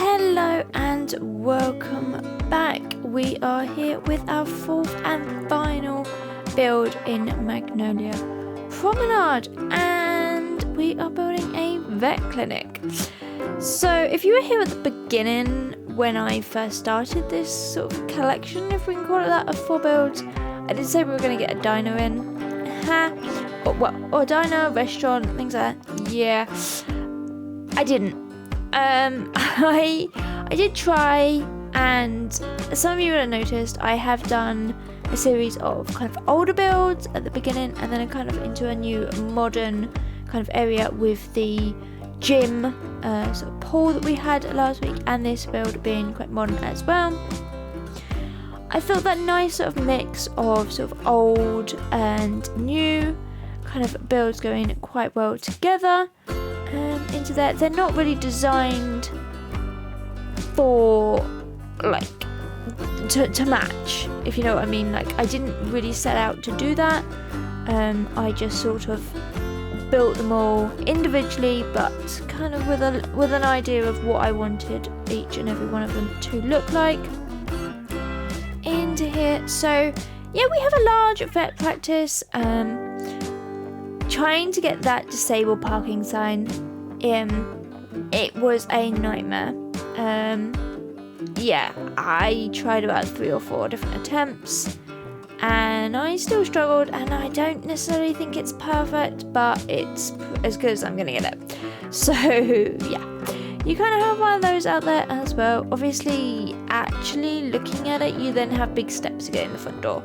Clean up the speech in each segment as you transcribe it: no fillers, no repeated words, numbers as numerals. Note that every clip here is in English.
Hello and welcome back. We are here with our fourth and final build in Magnolia Promenade, and we are building a vet clinic. So if you were here at the beginning when I first started this sort of collection, if we can call it that, of 4 builds, I did say we were going to get a diner in. Or diner, restaurant, things like that. Yeah, I didn't. I did try, and some of you would have noticed I have done a series of kind of older builds at the beginning, and then I kind of into a new modern kind of area with the gym sort of pool that we had last week, and this build being quite modern as well. I felt that nice sort of mix of sort of old and new kind of builds going quite well together. Into that, they're not really designed for like to match, if you know what I mean. Like, I didn't really set out to do that. I just sort of built them all individually, but kind of with an idea of what I wanted each and every one of them to look like. Into here, so yeah, we have a large vet practice. Trying to get that disabled parking sign, it was a nightmare. Yeah, I tried about 3 or 4 different attempts, and I still struggled, and I don't necessarily think it's perfect, but it's as good as I'm gonna get it. So yeah, you kind of have one of those out there as well. Obviously, actually looking at it, you then have big steps to get in the front door.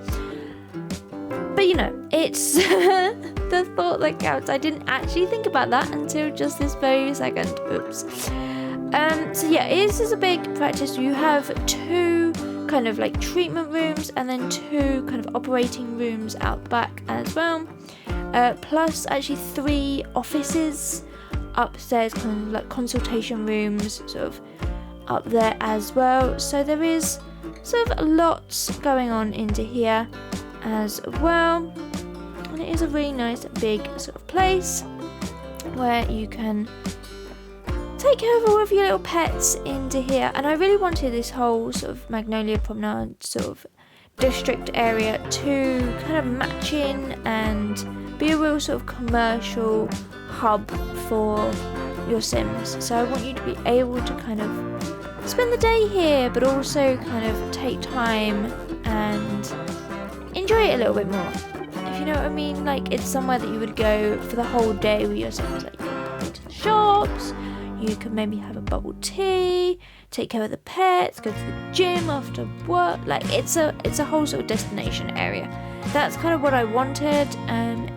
But you know, it's the thought that counts. I didn't actually think about that until just this very second. Oops. So yeah, this is a big practice. You have 2 kind of like treatment rooms, and then 2 kind of operating rooms out back as well. Plus actually 3 offices upstairs, kind of like consultation rooms sort of up there as well. So there is sort of lots going on into here as well, and it is a really nice big sort of place where you can take care of all of your little pets into here. And I really wanted this whole sort of Magnolia Promenade sort of district area to kind of match in and be a real sort of commercial hub for your Sims. So I want you to be able to kind of spend the day here, but also kind of take time and enjoy it a little bit more, if you know what I mean. Like, it's somewhere that you would go for the whole day with your Sims. Like, you could go to the shops, you could maybe have a bubble tea, take care of the pets, go to the gym after work. Like, it's a whole sort of destination area. That's kind of what I wanted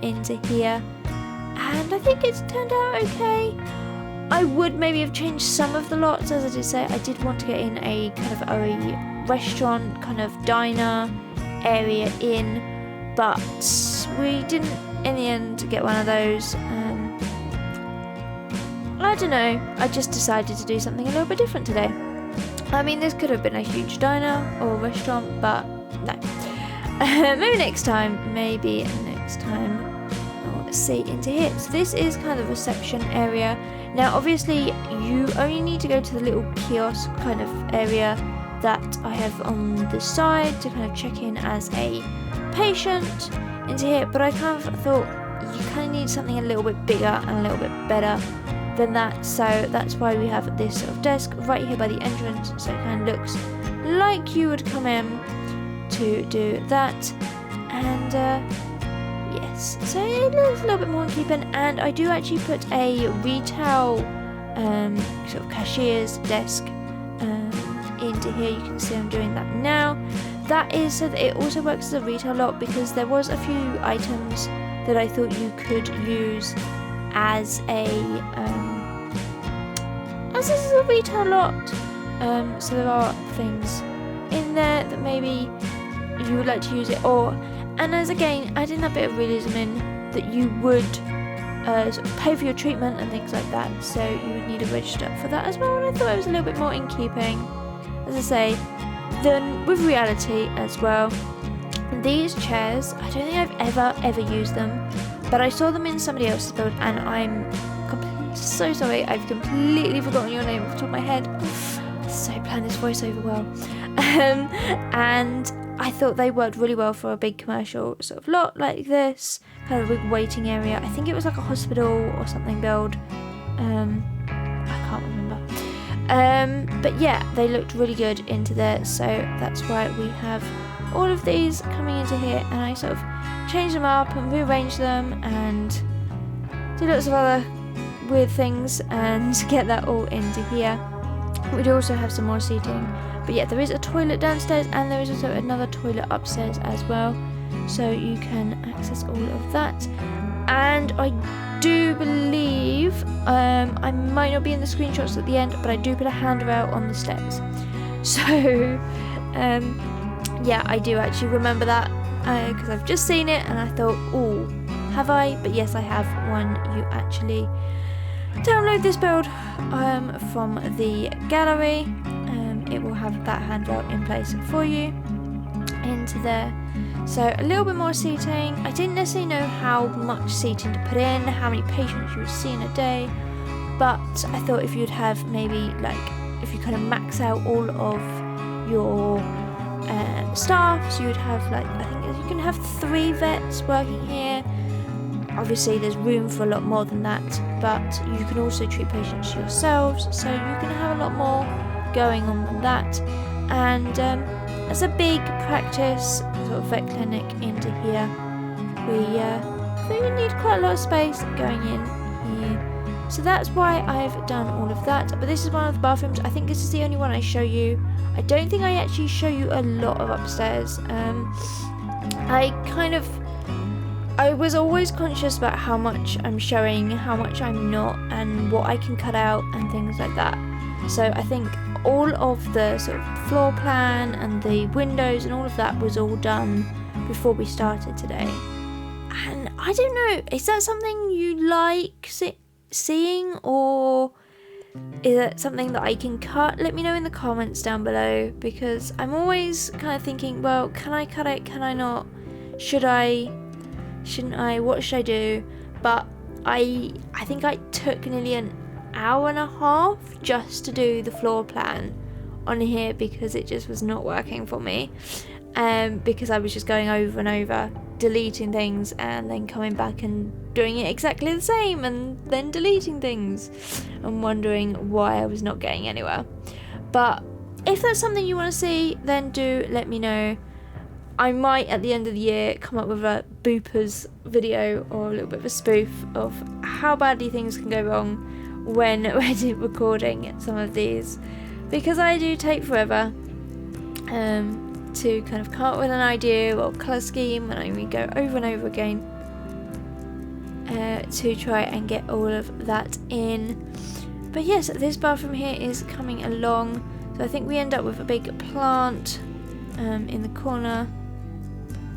into here, and I think it's turned out okay. I would maybe have changed some of the lots, as I did say. I did want to get in a kind of a restaurant, kind of diner area in, but we didn't in the end get one of those. I don't know, I just decided to do something a little bit different today. I mean, this could have been a huge diner or restaurant, but no. Maybe next time I'll see into here. So this is kind of the reception area. Now obviously you only need to go to the little kiosk kind of area that I have on the side to kind of check in as a patient into here, but I kind of thought you kind of need something a little bit bigger and a little bit better than that, so that's why we have this sort of desk right here by the entrance, so it kind of looks like you would come in to do that. And yes, so it looks a little bit more in keeping, and I do actually put a retail sort of cashier's desk into here. You can see I'm doing that now. That is so that it also works as a retail lot, because there was a few items that I thought you could use as this is a retail lot. So there are things in there that maybe you would like to use it, and as again adding that bit of realism in that you would sort of pay for your treatment and things like that, so you would need a register for that as well. And I thought it was a little bit more in keeping, as I say, than with reality as well. These chairs, I don't think I've ever used them, but I saw them in somebody else's build, and I'm so sorry, I've completely forgotten your name off the top of my head. plan this voiceover well. And I thought they worked really well for a big commercial sort of lot like this, kind of a big waiting area. I think it was like a hospital or something build. I can't remember. But yeah, they looked really good into there, so that's why we have all of these coming into here, and I sort of changed them up and rearranged them and did lots of other weird things and get that all into here. We do also have some more seating, but yeah, there is a toilet downstairs and there is also another toilet upstairs as well, so you can access all of that. And I do believe, I might not be in the screenshots at the end, but I do put a handrail on the stairs. So, yeah, I do actually remember that, because I've just seen it and I thought, oh, have I? But yes, I have. When you actually download this build from the gallery, it will have that handrail in place for you into there. So a little bit more seating. I didn't necessarily know how much seating to put in, how many patients you would see in a day, but I thought if you'd have maybe like, if you kind of max out all of your staff, so you'd have like, I think you can have 3 vets working here. Obviously there's room for a lot more than that, but you can also treat patients yourselves, so you can have a lot more going on than that. And as a big practice sort of vet clinic into here, we think we need quite a lot of space going in here. So that's why I've done all of that. But this is one of the bathrooms. I think this is the only one I show you. I don't think I actually show you a lot of upstairs. I was always conscious about how much I'm showing, how much I'm not, and what I can cut out and things like that. So I think all of the sort of floor plan and the windows and all of that was all done before we started today. And I don't know, is that something you like seeing, or is it something that I can cut? Let me know in the comments down below, because I'm always kind of thinking, well, can I cut it? Can I not? Should I? Shouldn't I? What should I do? But I think I took nearly an hour and a half just to do the floor plan on here, because it just was not working for me, because I was just going over and over, deleting things and then coming back and doing it exactly the same and then deleting things and wondering why I was not getting anywhere. But if that's something you want to see, then do let me know. I might at the end of the year come up with a boopers video or a little bit of a spoof of how badly things can go wrong when we're recording some of these, because I do take forever to kind of come up with an idea or colour scheme, and we go over and over again to try and get all of that in. But yes, this bathroom here is coming along, so I think we end up with a big plant in the corner,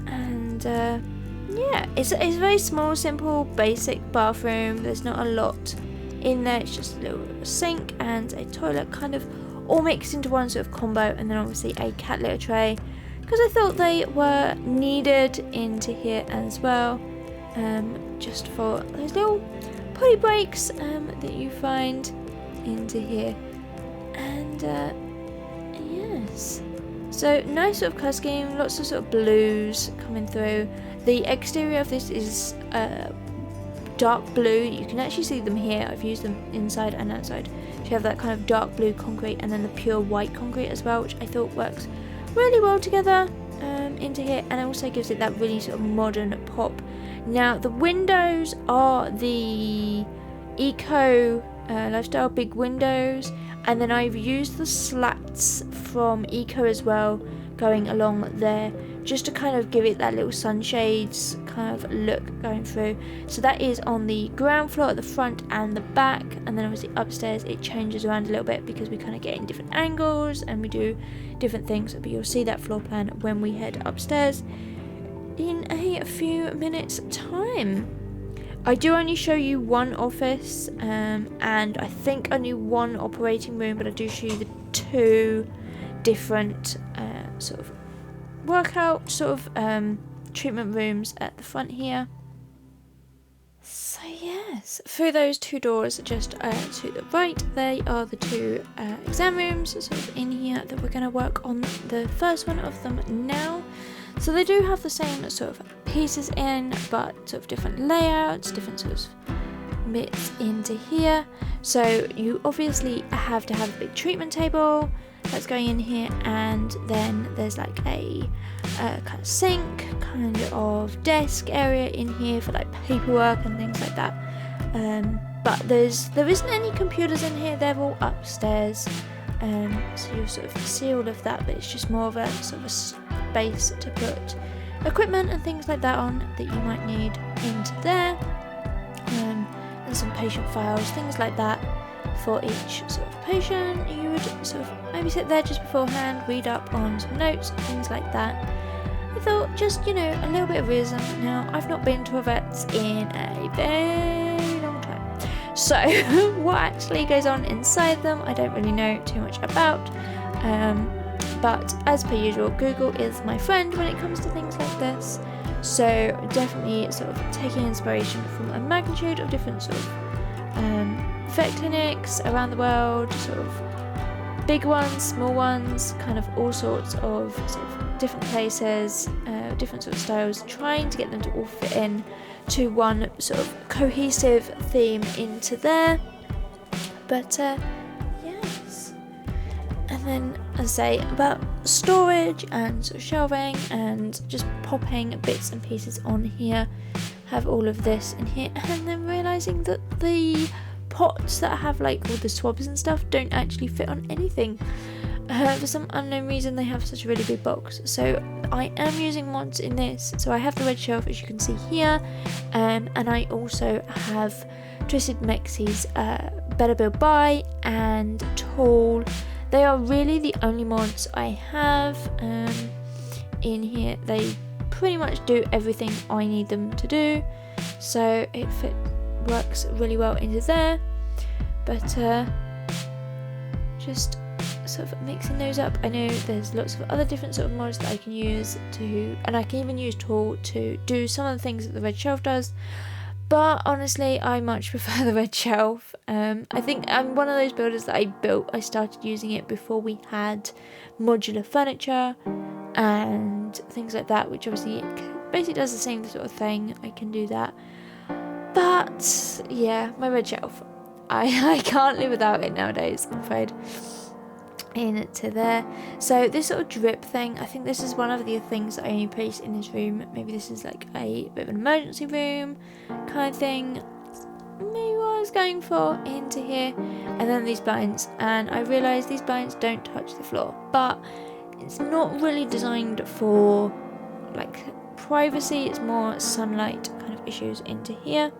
and yeah, it's a very small, simple, basic bathroom. There's not a lot in there. It's just a little sink and a toilet, kind of all mixed into one sort of combo, and then obviously a cat litter tray, because I thought they were needed into here as well, just for those little potty breaks that you find into here. And yes, so nice sort of colour scheme, lots of sort of blues coming through. The exterior of this is dark blue. You can actually see them here. I've used them inside and outside. So you have that kind of dark blue concrete and then the pure white concrete as well, which I thought works really well together into here, and it also gives it that really sort of modern pop. Now the windows are the Eco Lifestyle big windows, and then I've used the slats from Eco as well going along there, just to kind of give it that little sunshades kind of look going through. So that is on the ground floor at the front and the back, and then obviously upstairs it changes around a little bit because we kind of get in different angles and we do different things, but you'll see that floor plan when we head upstairs in a few minutes time. I do only show you one office and I think only one operating room, but I do show you the 2 different sort of workout sort of treatment rooms at the front here. So yes, through those 2 doors just to the right, they are the 2 exam rooms sort of in here that we're going to work on the first one of them now. So they do have the same sort of pieces in, but sort of different layouts, different sort of bits into here. So you obviously have to have a big treatment table that's going in here, and then there's like a kind of sink, kind of desk area in here for like paperwork and things like that. But there isn't any computers in here, they're all upstairs. So you sort of see all of that, but it's just more of a sort of a space to put equipment and things like that on that you might need into there. And some patient files, things like that for each sort of patient. You would sort of maybe sit there just beforehand, read up on some notes, things like that. I thought just, a little bit of realism. Now, I've not been to a vet's in a very long time. So, what actually goes on inside them, I don't really know too much about. But as per usual, Google is my friend when it comes to things like this. So, definitely sort of taking inspiration from a magnitude of different sort of vet clinics around the world, sort of big ones, small ones, kind of all sorts of sort of different places, different sort of styles, trying to get them to all fit in to one sort of cohesive theme into there. But yes, and then as I say about storage and sort of shelving and just popping bits and pieces on here, have all of this in here, and then realizing that the pots that have like all the swabs and stuff don't actually fit on anything. For some unknown reason they have such a really big box. So I am using mods in this. So I have the red shelf, as you can see here, and I also have Twisted Mexie's Better Build Buy and Tool. They are really the only mods I have in here. They pretty much do everything I need them to do, so it works really well into there. But just sort of mixing those up. I know there's lots of other different sort of mods that I can use to, and I can even use Tool to do some of the things that the red shelf does, but honestly I much prefer the red shelf. I think I'm one of those builders that I started using it before we had modular furniture and things like that, which obviously it basically does the same sort of thing. I can do that, but yeah, my red shelf, I can't live without it nowadays, I'm afraid. Into there. So this sort of drip thing, I think this is one of the things that I only place in this room. Maybe this is like a bit of an emergency room kind of thing. Maybe what I was going for into here. And then these blinds, and I realised these blinds don't touch the floor, but it's not really designed for like privacy, it's more sunlight kind of issues into here.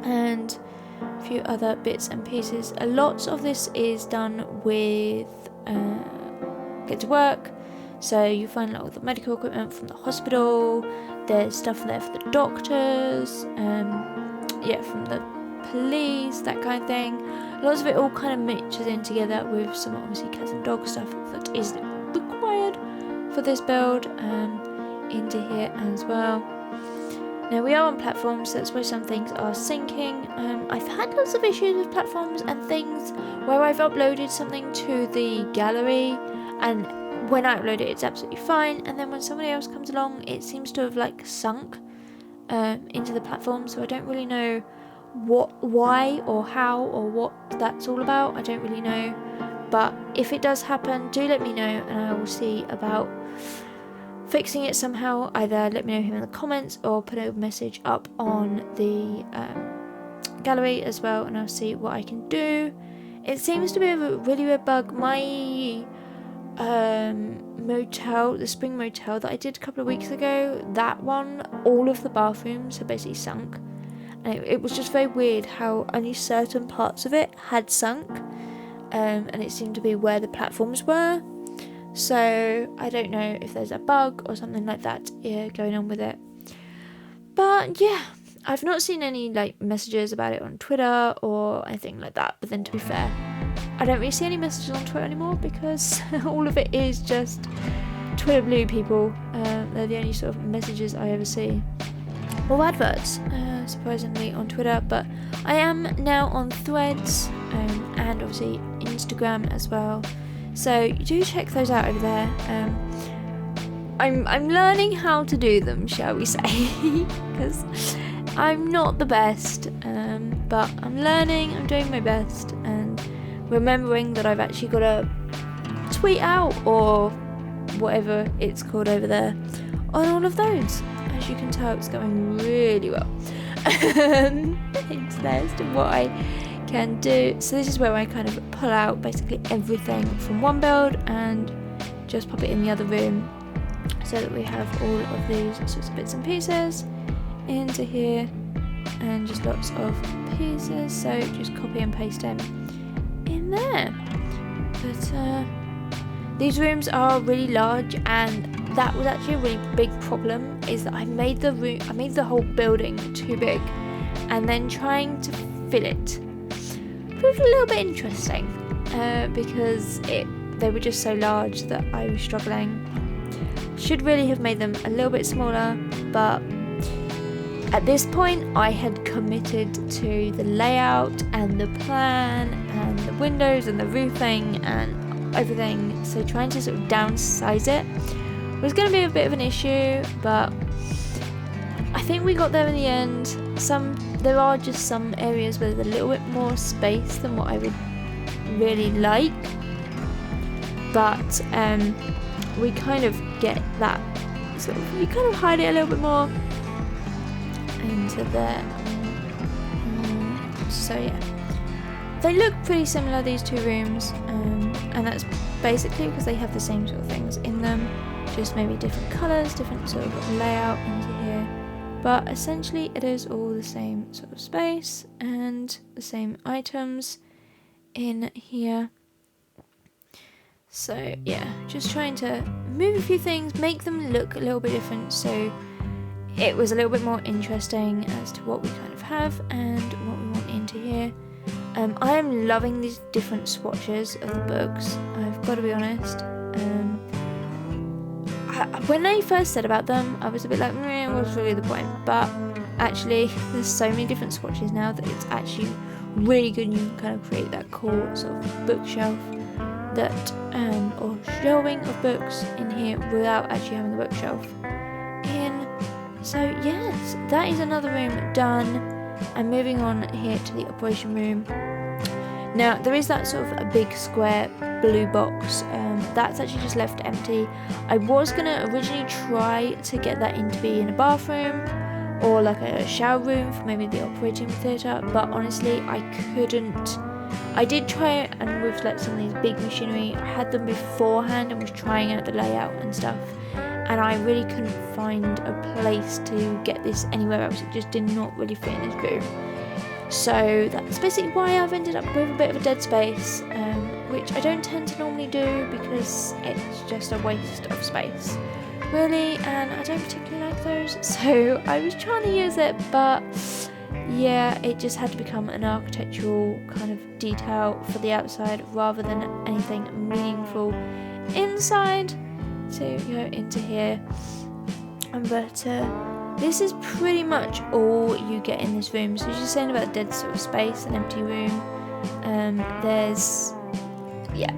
And a few other bits and pieces. A lot of this is done with Get to Work, so you find a lot of the medical equipment from the hospital. There's stuff there for the doctors, from the police, that kind of thing. Lots of it all kind of mixes in together with some obviously cats and dog stuff that is required for this build into here as well. Now we are on platforms, so that's why some things are syncing. I've had lots of issues with platforms and things where I've uploaded something to the gallery, and when I upload it it's absolutely fine, and then when somebody else comes along it seems to have like sunk into the platform. So I don't really know why or how or what that's all about. I don't really know, but if it does happen, do let me know and I will see about fixing it somehow. Either let me know here in the comments or put a message up on the gallery as well, and I'll see what I can do. It seems to be a really weird bug. My motel, the spring motel that I did a couple of weeks ago, that one, all of the bathrooms had basically sunk, and it was just very weird how only certain parts of it had sunk, and it seemed to be where the platforms were. So I don't know if there's a bug or something like that going on with it. But yeah, I've not seen any like messages about it on Twitter or anything like that. But then to be fair, I don't really see any messages on Twitter anymore because all of it is just Twitter blue people. They're the only sort of messages I ever see. or adverts, surprisingly, on Twitter, but I am now on Threads, and obviously Instagram as well. So do check those out over there. I'm learning how to do them, shall we say, because I'm not the best, but I'm learning, I'm doing my best, and remembering that I've actually got to tweet out, or whatever it's called over there, on all of those. As you can tell, it's going really well. It's best of what I can do. So this is where I kind of pull out basically everything from one build and just pop it in the other room, so that we have all of these sorts of bits and pieces into here, and just lots of pieces, so just copy and paste them in there. But these rooms are really large, and that was actually a really big problem, is that I made the whole building too big, and then trying to fill it proved a little bit interesting, because they were just so large that I was struggling. Should really have made them a little bit smaller, but at this point I had committed to the layout and the plan and the windows and the roofing and everything, so trying to sort of downsize it was going to be a bit of an issue, but I think we got there in the end. There are just some areas where there's a little bit more space than what I would really like, but we kind of get that sort of, we kind of hide it a little bit more into there. So yeah, they look pretty similar, these two rooms, and that's basically because they have the same sort of things in them, just maybe different colours, different sort of layout into here, but essentially it is all the same sort of space and the same items in here. So yeah, just trying to move a few things, make them look a little bit different, so it was a little bit more interesting as to what we kind of have and what we want into here. I am loving these different swatches of the books, I've got to be honest. When I first said about them, I was a bit like, what's really the point? But actually, there's so many different swatches now that it's actually really good, and you can kind of create that cool sort of bookshelf that or shelving of books in here without actually having the bookshelf in. So yes, that is another room done, and moving on here to the operation room. Now there is that sort of a big square blue box, that's actually just left empty. I was gonna originally try to get that in to be in a bathroom or like a shower room for maybe the operating theatre, but honestly I couldn't. I did try it, and with like some of these big machinery, I had them beforehand and was trying out the layout and stuff, and I really couldn't find a place to get this anywhere else. It just did not really fit in this room. So that's basically why I've ended up with a bit of a dead space, which I don't tend to normally do because it's just a waste of space, really, and I don't particularly like those. So I was trying to use it, but yeah, it just had to become an architectural kind of detail for the outside rather than anything meaningful inside to go into here. But this is pretty much all you get in this room. So as you're saying about dead sort of space, an empty room, there's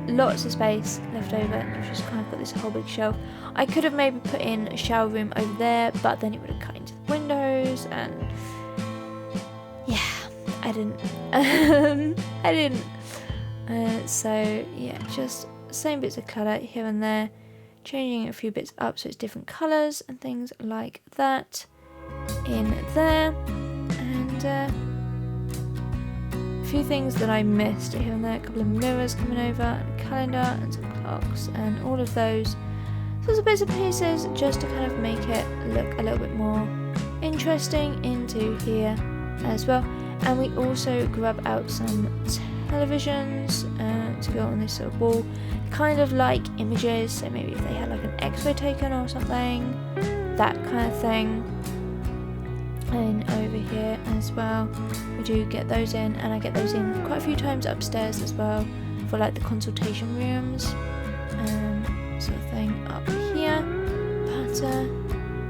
lots of space left over, and you've just kind of got this whole big shelf. I could have maybe put in a shower room over there, but then it would have cut into the windows, and yeah, I didn't. So yeah, just same bits of colour here and there, changing a few bits up so it's different colours and things like that in there, and a few things that I missed here and there, a couple of mirrors coming over, and a calendar and some clocks and all of those sorts of bits and pieces just to kind of make it look a little bit more interesting into here as well. And we also grab out some televisions to go on this sort of wall, kind of like images, so maybe if they had like an x-ray taken or something, that kind of thing. And over here as well, we do get those in, and I get those in quite a few times upstairs as well for like the consultation rooms, sort of thing up here. But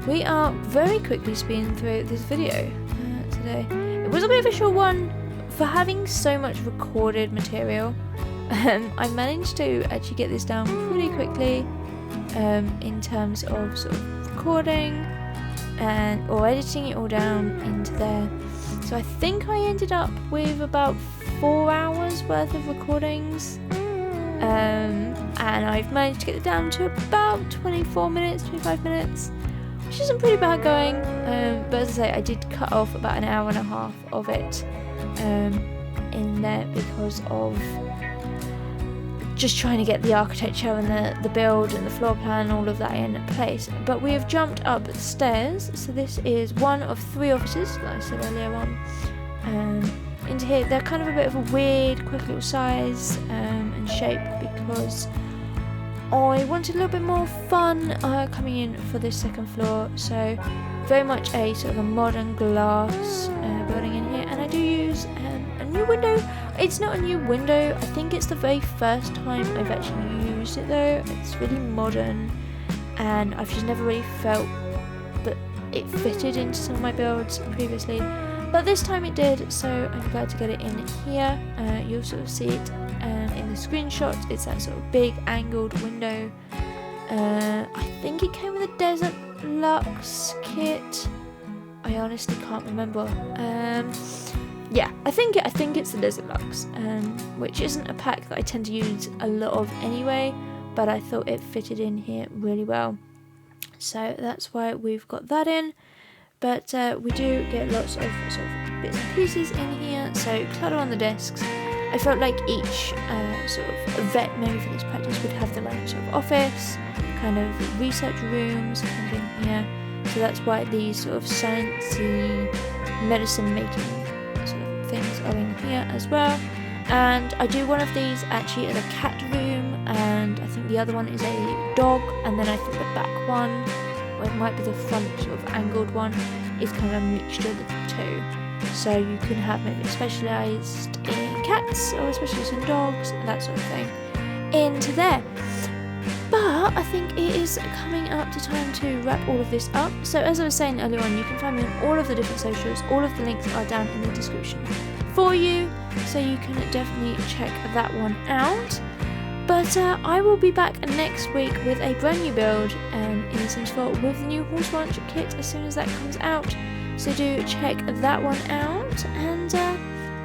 we are very quickly speeding through this video today. It was a bit of a short one for having so much recorded material. I managed to actually get this down pretty quickly in terms of sort of recording or editing it all down into there. So I think I ended up with about 4 hours worth of recordings, and I've managed to get it down to about 24 minutes, 25 minutes, which isn't pretty bad going, but as I say, I did cut off about an hour and a half of it in there because of just trying to get the architecture and the build and the floor plan, all of that in place. But we have jumped up the stairs, so this is one of 3 offices that I said earlier on. Into here, they're kind of a bit of a weird, quick little size and shape because I wanted a little bit more fun coming in for this second floor. So very much a sort of a modern glass building in here, and I do use a new window. It's not a new window, I think it's the very first time I've actually used it though. It's really modern and I've just never really felt that it fitted into some of my builds previously, but this time it did, so I'm glad to get it in here. You'll sort of see it in the screenshot. It's that sort of big angled window. I think it came with a Desert Lux kit. I honestly can't remember. Yeah, I think it's the Desert Lux, which isn't a pack that I tend to use a lot of anyway, but I thought it fitted in here really well. So that's why we've got that in. But we do get lots of sort of bits and pieces in here. So clutter on the desks. I felt like each sort of vet maybe for this practice would have their own sort of office, kind of research rooms kind of in here. So that's why these sort of sciencey medicine making sort of things are in here as well. And I do one of these actually as a cat room, and I think the other one is a dog, and then I think the back one, or it might be the front sort of angled one, is kind of a mixture of the two. So you can have maybe specialised in cats or specialised in dogs, that sort of thing, into there. But I think it is coming up to time to wrap all of this up. So as I was saying earlier on, you can find me on all of the different socials. All of the links are down in the description for you, so you can definitely check that one out. But I will be back next week with a brand new build in The Sims 4 with the new Horse Ranch kit as soon as that comes out. So do check that one out, and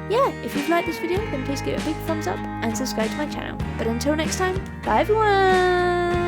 yeah, if you've liked this video then please give it a big thumbs up and subscribe to my channel. But until next time, bye everyone!